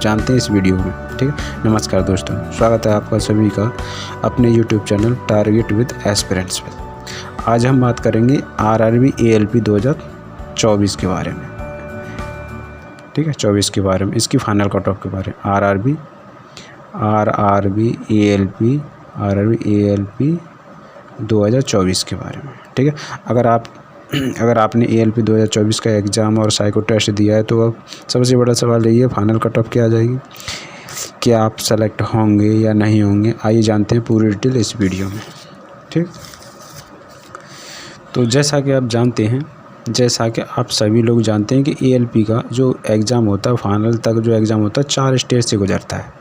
जानते हैं इस वीडियो में। ठीक है, नमस्कार दोस्तों, स्वागत है आपका सभी का अपने YouTube channel target with aspirants में। आज हम बात करेंगे आरआरबी एएलपी 2024 के बारे में। ठीक है, 24 के बारे में, इसकी फाइनल कट ऑफ के बारे में। आरआरबी एएलपी 2024 के बारे में। ठीक है, अगर आपने एएलपी 2024 का एग्ज़ाम और साइको टेस्ट दिया है तो अब सबसे बड़ा सवाल यही है, फाइनल कट ऑफ क्या आ जाएगी, क्या आप सेलेक्ट होंगे या नहीं होंगे। आइए जानते हैं पूरी डिटेल इस वीडियो में। ठीक, तो जैसा कि आप सभी लोग जानते हैं कि एएलपी का जो एग्ज़ाम होता है, फाइनल तक जो एग्ज़ाम होता है 4 स्टेज से गुजरता है।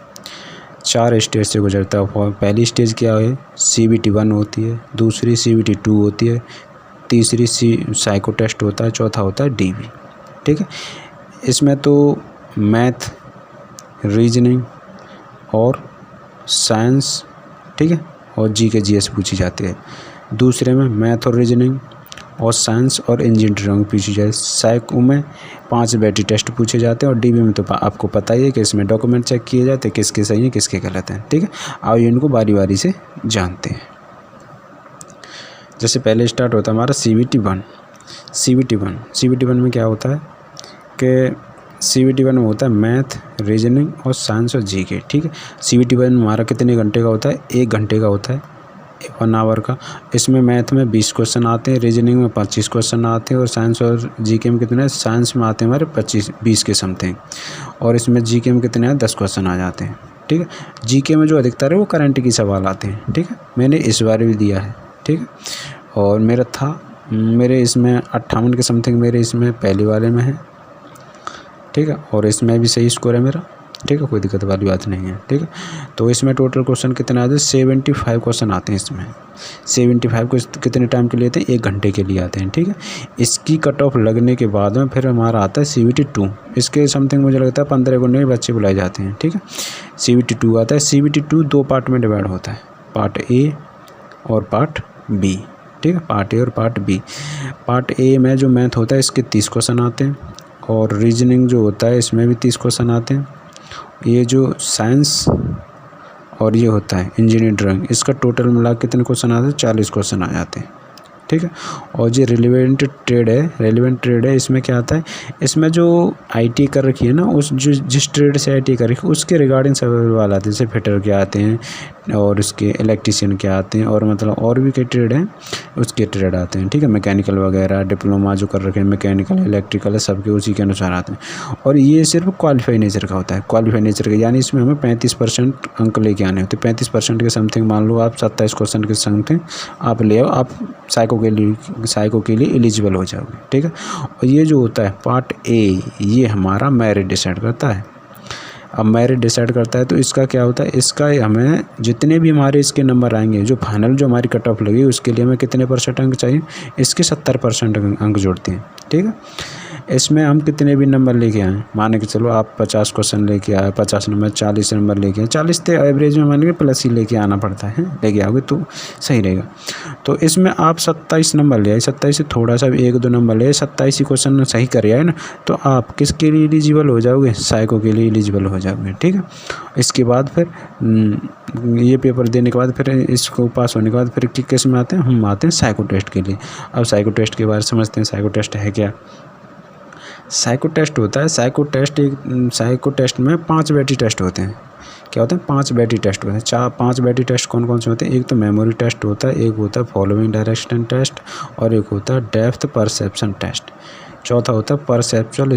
4 स्टेज से गुजरता है। पहली स्टेज क्या है, CBT 1 होती है, दूसरी CBT 2 होती है, तीसरी साइको टेस्ट होता है, चौथा होता है DB। ठीक है, इसमें तो मैथ, रीजनिंग और साइंस, ठीक है, और GK GS पूछी जाती है। दूसरे में मैथ और रीजनिंग और साइंस और इंजीनियरिंग पूछी जाए। साइको में 5 बैटरी टेस्ट पूछे जाते हैं और DB में तो आपको पता ही है कि इसमें डॉक्यूमेंट चेक किए जाते हैं, किसके सही हैं किसके गलत हैं। ठीक है, आओ इनको बारी बारी से जानते हैं। जैसे पहले स्टार्ट होता है हमारा CBT 1। CBT 1 में क्या होता है कि CBT 1 में होता है मैथ, रीजनिंग और साइंस और GK। ठीक है, CBT 1 हमारा कितने घंटे का होता है, 1 घंटे का होता है, 1 आवर का। इसमें मैथ में 20 क्वेश्चन आते हैं, रीजनिंग में 25 क्वेश्चन आते हैं और साइंस और GK में कितने, साइंस में आते हैं हमारे 20 के समथिंग, और इसमें GK में कितने हैं, 10 क्वेश्चन आ जाते हैं। ठीक है, GK में जो अधिकतर है वो करंट की सवाल आते हैं। ठीक है, मैंने इस बार भी दिया है। ठीक है, और मेरे इसमें 58 के समथिंग मेरे इसमें पहले वाले में है। ठीक है, और इसमें भी सही स्कोर है मेरा। ठीक है, कोई दिक्कत वाली बात नहीं है। ठीक है, तो इसमें टोटल क्वेश्चन कितने आते हैं, 75 क्वेश्चन आते हैं इसमें। 75 को कितने टाइम के लिए आते हैं, 1 घंटे के लिए आते हैं। ठीक है, इसकी कट ऑफ लगने के बाद में फिर हमारा आता है CBT 2। इसके समथिंग मुझे लगता है 15 को नए बच्चे बुलाए जाते हैं। ठीक है, CBT 2 आता है। CBT 2 2 पार्ट में डिवाइड होता है, पार्ट A और पार्ट B। ठीक है, पार्ट A और पार्ट B। पार्ट A में जो मैथ होता है इसके 30 क्वेश्चन आते हैं, और रीजनिंग जो होता है इसमें भी 30 क्वेश्चन आते हैं। ये जो साइंस और ये होता है इंजीनियरिंग, इसका टोटल मिला कितने क्वेश्चन आते हैं, 40 क्वेश्चन आ जाते हैं। ठीक है, और जो रिलेवेंट ट्रेड है, इसमें क्या आता है, इसमें जो IT कर रखी है ना, जिस ट्रेड से IT कर रखी है उसके रिगार्डिंग सवाल आते हैं। जैसे फिटर क्या आते हैं और उसके इलेक्ट्रीशियन क्या आते हैं, और मतलब और भी कई ट्रेड हैं उसके ट्रेड आते हैं। ठीक है, मैकेनिकल वगैरह डिप्लोमा जो कर रखे हैं, मैकेनिकल इलेक्ट्रिकल सबके उसी के अनुसार आते हैं। और ये सिर्फ क्वालिफाई नेचर का होता है, क्वालिफाई नेचर का, यानी इसमें हमें 35% अंक लेके आने होते हैं। 35% के समथिंग मान लो आप 27 क्वेश्चन के समथिंग आप ले आओ, आप साइको के लिए एलिजिबल हो जाओगे। ठीक है, और ये जो होता है पार्ट A, ये हमारा मेरिट डिसाइड करता है। अब मेरिट डिसाइड करता है तो इसका क्या होता है, इसका हमें जितने भी हमारे इसके नंबर आएंगे, जो फाइनल जो हमारी कट ऑफ लगी उसके लिए हमें कितने % अंक चाहिए, इसके 70% अंक जोड़ते हैं। ठीक है, इसमें हम कितने भी नंबर लेके आए, माने कि चलो आप 50 क्वेश्चन लेके आए, 50 नंबर 40 नंबर लेके आए, 40 तो एवरेज में माने कि प्लस ही लेके आना पड़ता है, लेके आओगे तो सही रहेगा। तो इसमें आप 27 नंबर ले आए, 27 से थोड़ा सा 1-2 नंबर ले आए, 27 ही क्वेश्चन सही कर आए ना, तो आप किसके लिए एलिजिबल हो जाओगे, साइको के लिए एलिजिबल हो जाओगे। ठीक है, इसके बाद फिर ये पेपर देने के बाद फिर इसको पास होने के बाद फिर किस में आते हैं, हम आते हैं साइको टेस्ट के लिए। अब साइको टेस्ट के बारे में समझते हैं, साइको टेस्ट है क्या। साइको टेस्ट होता है, साइको टेस्ट में 5 बैटरी टेस्ट होते हैं। क्या होते हैं, 5 बैटरी टेस्ट होते हैं। 5 बैटरी टेस्ट कौन कौन से होते हैं, एक तो मेमोरी टेस्ट होता है, एक होता है फॉलोइंग डायरेक्शन टेस्ट, और एक होता है डेप्थ परसेप्शन टेस्ट, चौथा होता है परसेप्चुअल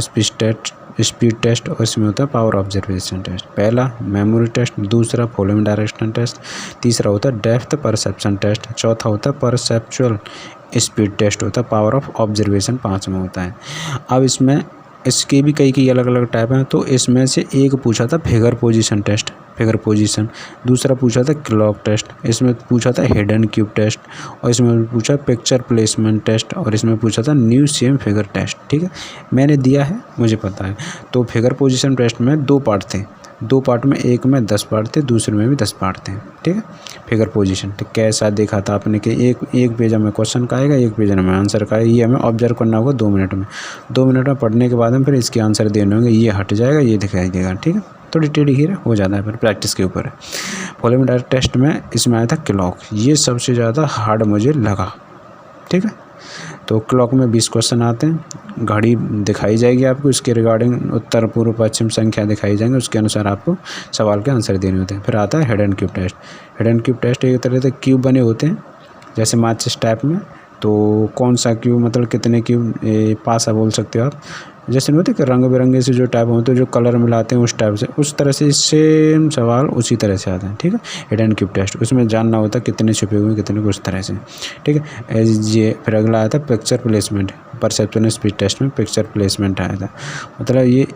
स्पीड टेस्ट, और इसमें होता है पावर ऑब्जर्वेशन टेस्ट। पहला मेमोरी टेस्ट, दूसरा फॉलोइंग डायरेक्शन टेस्ट, तीसरा होता है डेप्थ परसेप्शन टेस्ट, चौथा होता है परसेप्चुअल स्पीड टेस्ट होता है, पावर ऑफ ऑब्जर्वेशन 5 में होता है। अब इसके भी कई अलग अलग टाइप हैं। तो इसमें से एक पूछा था फिगर पोजीशन टेस्ट, दूसरा पूछा था क्लॉक टेस्ट, इसमें पूछा था हिडन क्यूब टेस्ट, और इसमें पूछा पिक्चर प्लेसमेंट टेस्ट, और इसमें पूछा था न्यू सेम फिगर टेस्ट। ठीक है, मैंने दिया है, मुझे पता है। तो फिगर पोजीशन टेस्ट में 2 पार्ट थे, 2 पार्ट में, एक में 10 पार्ट थे, दूसरे में भी 10 पार्ट थे। ठीक है, फिगर पोजीशन तो कैसा देखा था आपने कि एक पेज में क्वेश्चन का आएगा, एक पेज में आंसर का आएगा। ये हमें ऑब्जर्व करना होगा 2 मिनट में। 2 मिनट में पढ़ने के बाद हम फिर इसके आंसर देने होंगे, ये हट जाएगा, ये दिखाई देगा। ठीक है, थोड़ी टेढ़ी खीर हो जाता है, फिर प्रैक्टिस के ऊपर है। प्रीलिमिनरी टेस्ट में इसमें आया था क्लॉक, ये सबसे ज़्यादा हार्ड मुझे लगा, ठीक है। तो क्लॉक में 20 क्वेश्चन आते हैं, घड़ी दिखाई जाएगी आपको, इसके रिगार्डिंग उत्तर पूर्व पश्चिम संख्या दिखाई जाएंगे, उसके अनुसार आपको सवाल के आंसर देने होते हैं। फिर आता है head and cube test. Head and cube test एक तरह से क्यूब बने होते हैं जैसे माचिस टाइप में, तो कौन सा क्यूब मतलब कितने क्यूब पासा बोल सकते हो आप, जैसे नहीं होते कि रंग बिरंगे से जो टाइप होते हैं जो कलर मिलाते हैं उस टाइप से, उस तरह से सेम सवाल उसी तरह से आता है, ठीक है। हेड एंड क्यूब टेस्ट, उसमें जानना होता है कितने छुपे हुए कितने को, उस तरह से, ठीक है। ये फिर अगला आया था picture placement. Perception speed test में पिक्चर प्लेसमेंट आया था, मतलब ये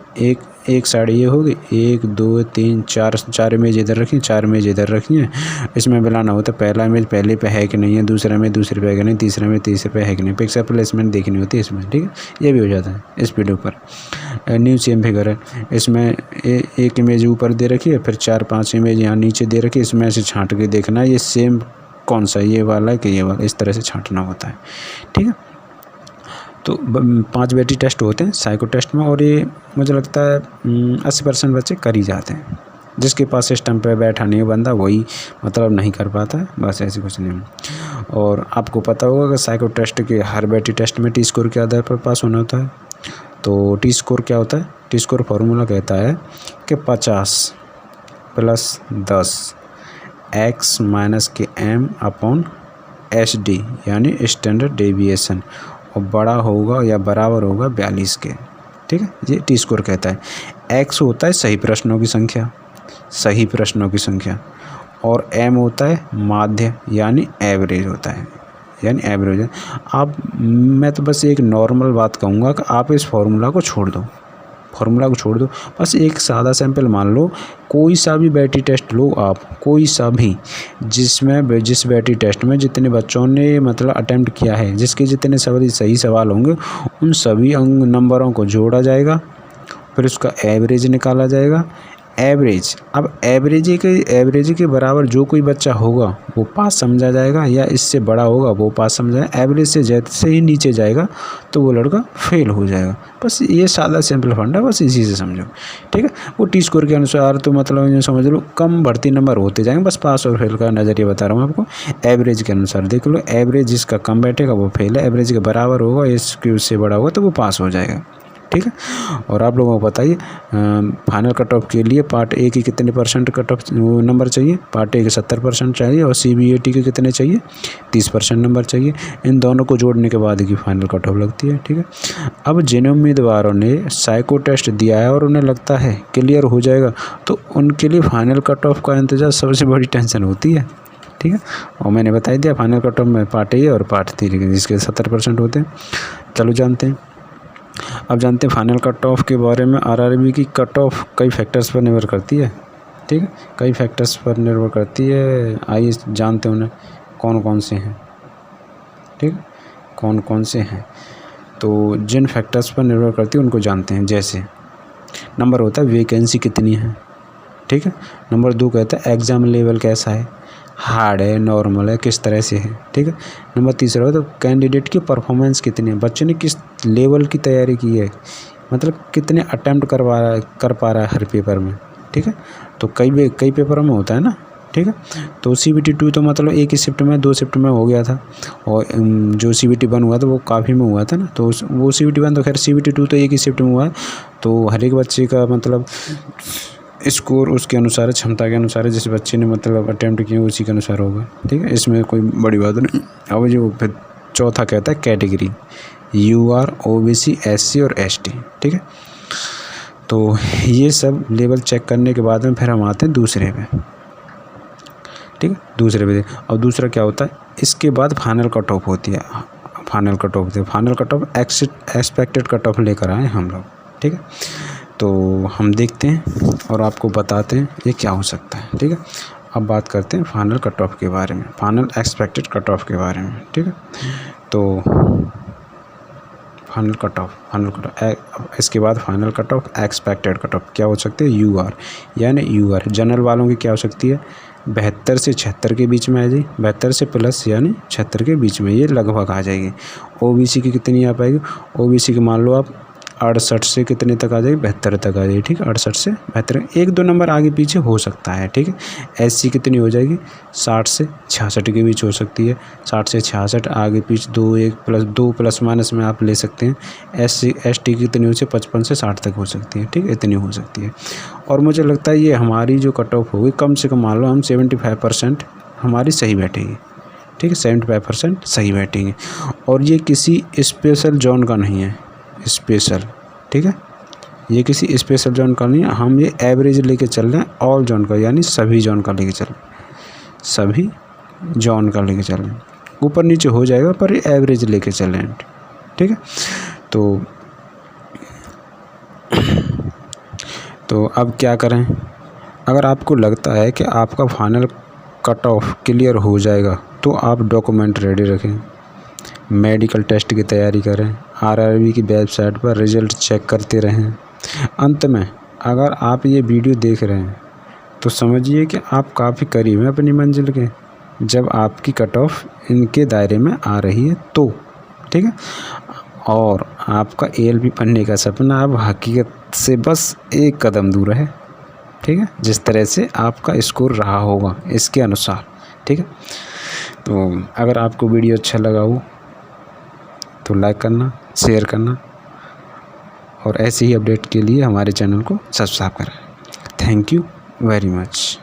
एक साइड ये होगी, 1 2 3 4 इमेज इधर रखी, 4 इमेज इधर रखी हैं। इसमें मिलाना होता है पहला इमेज पहले पे है कि नहीं है, दूसरा इमेज दूसरे पे है कि नहीं, तीसरा इमेज तीसरे पे है कि नहीं, पिक्चर प्लेसमेंट देखनी होती है इसमें, ठीक है। ये भी हो जाता है स्पीड ऊपर। न्यू सेम फिगर है, इसमें एक इमेज ऊपर दे रखी है, फिर 4-5 इमेज यहाँ नीचे दे रखी है, इसमें से छांट के देखना है ये सेम कौन सा, ये वाला है कि ये वाला, इस तरह से छांटना होता है, ठीक है। तो 5 बैटरी टेस्ट होते हैं साइको टेस्ट में, और ये मुझे लगता है 80% बच्चे कर ही जाते हैं। जिसके पास सिस्टम पे बैठा नहीं है बंदा वही मतलब नहीं कर पाता है, बस ऐसे कुछ नहीं। और आपको पता होगा कि साइको टेस्ट के हर बैटरी टेस्ट में टी स्कोर के आधार पर पास होना होता है। तो टी स्कोर क्या होता है, टी स्कोर फार्मूला कहता है कि 50 + 10 x - के m/SD यानी स्टैंडर्ड डेविएशन, और बड़ा होगा या बराबर होगा 42 के, ठीक है। ये टी स्कोर कहता है। एक्स होता है सही प्रश्नों की संख्या, सही प्रश्नों की संख्या, और एम होता है माध्य यानी एवरेज होता है, यानी एवरेज। आप मैं तो बस एक नॉर्मल बात कहूँगा कि आप इस फार्मूला को छोड़ दो, फार्मूला को छोड़ दो, बस एक सादा सैंपल मान लो, कोई सा भी बैटरी टेस्ट लो आप, कोई सा भी, जिसमें जिस बैटरी टेस्ट में जितने बच्चों ने मतलब अटेम्प्ट किया है, जिसके जितने सही सवाल होंगे उन सभी नंबरों को जोड़ा जाएगा, फिर उसका एवरेज निकाला जाएगा। एवरेज, अब एवरेज के बराबर जो कोई बच्चा होगा वो पास समझा जाएगा, या इससे बड़ा होगा वो पास समझा जाएगा। एवरेज से जैसे ही नीचे जाएगा तो वो लड़का फेल हो जाएगा। बस ये सादा सिंपल फंडा, बस इसी से समझो, ठीक है। वो टी स्कोर के अनुसार तो मतलब ये समझ लो कम बढ़ती नंबर होते जाएंगे, बस पास और फेल का नज़रिया बता रहा हूँ आपको। एवरेज के अनुसार देख लो, एवरेज जिसका कम बैठेगा वो फेल है, एवरेज के बराबर होगा इसके उससे बड़ा होगा तो वो पास हो जाएगा, ठीक है। और आप लोगों को बताइए फाइनल कट ऑफ के लिए पार्ट ए की कितने % कट ऑफ नंबर चाहिए, पार्ट ए के 70% चाहिए, और CBAT के कितने चाहिए, 30% नंबर चाहिए। इन दोनों को जोड़ने के बाद की फाइनल कट ऑफ लगती है, ठीक है। अब जिन उम्मीदवारों ने साइको टेस्ट दिया है और उन्हें लगता है क्लियर हो जाएगा, तो उनके लिए फाइनल कट ऑफ का इंतजार सबसे बड़ी टेंशन होती है, ठीक है। और मैंने बता दिया फाइनल कट ऑफ में पार्ट ए और पार्ट 3 जिसके 70% होते हैं। चलो जानते हैं, अब जानते हैं फाइनल कट ऑफ के बारे में। RRB की कट ऑफ कई फैक्टर्स पर निर्भर करती है, ठीक है, कई फैक्टर्स पर निर्भर करती है। आइए जानते हैं उन्हें कौन कौन से हैं, ठीक है, कौन कौन से हैं। तो जिन फैक्टर्स पर निर्भर करती है उनको जानते हैं। जैसे नंबर होता है वैकेंसी कितनी है, ठीक है। नंबर 2 कहता है एग्ज़ाम लेवल कैसा है, हार्ड है, नॉर्मल है, किस तरह से है, ठीक है। नंबर 3 तो कैंडिडेट की परफॉर्मेंस कितनी है, बच्चे ने किस लेवल की तैयारी की है, मतलब कितने अटैम्प्ट कर पा रहा है हर पेपर में, ठीक है। तो कई पेपरों में होता है ना, ठीक है। तो CBT 2 तो मतलब एक ही शिफ्ट में 2 शिफ्ट में हो गया था, और जो CBT 1 हुआ था वो काफ़ी में हुआ था ना, तो वो CBT 1 तो खैर, CBT 2 तो एक ही शिफ्ट में हुआ है। तो हर एक बच्चे का मतलब स्कोर उसके अनुसार है, क्षमता के अनुसार है, जिस बच्चे ने मतलब अटैम्प्ट किया उसी के अनुसार होगा, ठीक है। इसमें कोई बड़ी बात नहीं। अब जो फिर चौथा कहता है कैटेगरी, UR, OBC, SC और ST, ठीक है। तो ये सब लेवल चेक करने के बाद में फिर हम आते हैं दूसरे पे, ठीक है, दूसरे पे। और दूसरा क्या होता है, इसके बाद फाइनल कट ऑफ होती है। Final cut off expected cut off लेकर आए हम लोग, ठीक है। तो हम देखते हैं और आपको बताते हैं ये क्या हो सकता है, ठीक है। अब बात करते हैं फाइनल कट ऑफ के बारे में, फाइनल एक्सपेक्टेड कट ऑफ के बारे में, ठीक है। तो फाइनल कट ऑफ, इसके बाद final cut off expected cut off क्या हो सकती है, UR, यानी UR जनरल वालों की क्या हो सकती है, 72 से 76 के बीच में आ जाएगी, 72 से प्लस यानी 76 के बीच में, ये लगभग आ जाएगी। OBC की कितनी आ पाएगी, OBC की मान लो आप 68 से कितने तक आ जाएगी, 72 तक आ जाएगी। ठीक है, 68 से 72, 1-2 नंबर आगे पीछे हो सकता है। ठीक है, SC कितनी हो जाएगी, 60 से 66 के बीच हो सकती है। 60 से 66 आगे पीछे 2 प्लस माइनस में आप ले सकते हैं। ST कितनी हो सकती है, 55 से 60 तक हो सकती है। ठीक है, इतनी हो सकती है। और मुझे लगता है ये हमारी जो कट ऑफ होगी कम से कम मान लो हम 75% हमारी सही बैठेगी। ठीक है, 75% सही बैठेंगे। और ये किसी स्पेशल जोन का नहीं है, स्पेशल। ठीक है, ये किसी स्पेशल जोन का नहीं है, हम ये एवरेज लेके चल रहे हैं, ऑल जोन का, यानी सभी जोन का लेके चल रहे हैं, सभी जोन का लेके चल रहे हैं। ऊपर नीचे हो जाएगा पर ये एवरेज लेके चल रहे हैं। ठीक है, तो अब क्या करें। अगर आपको लगता है कि आपका फाइनल कट ऑफ क्लियर हो जाएगा तो आप डॉक्यूमेंट रेडी रखें, मेडिकल टेस्ट की तैयारी करें, RRB की वेबसाइट पर रिज़ल्ट चेक करते रहें। अंत में अगर आप ये वीडियो देख रहे हैं तो समझिए कि आप काफ़ी करीब हैं अपनी मंजिल के, जब आपकी कट ऑफ इनके दायरे में आ रही है तो। ठीक है, और आपका ALP पढ़ने का सपना अब हकीकत से बस एक कदम दूर है। ठीक है, जिस तरह से आपका स्कोर रहा होगा इसके अनुसार। ठीक है, तो अगर आपको वीडियो अच्छा लगा हो तो लाइक करना, शेयर करना, और ऐसे ही अपडेट के लिए हमारे चैनल को सब्सक्राइब करें। Thank you very much.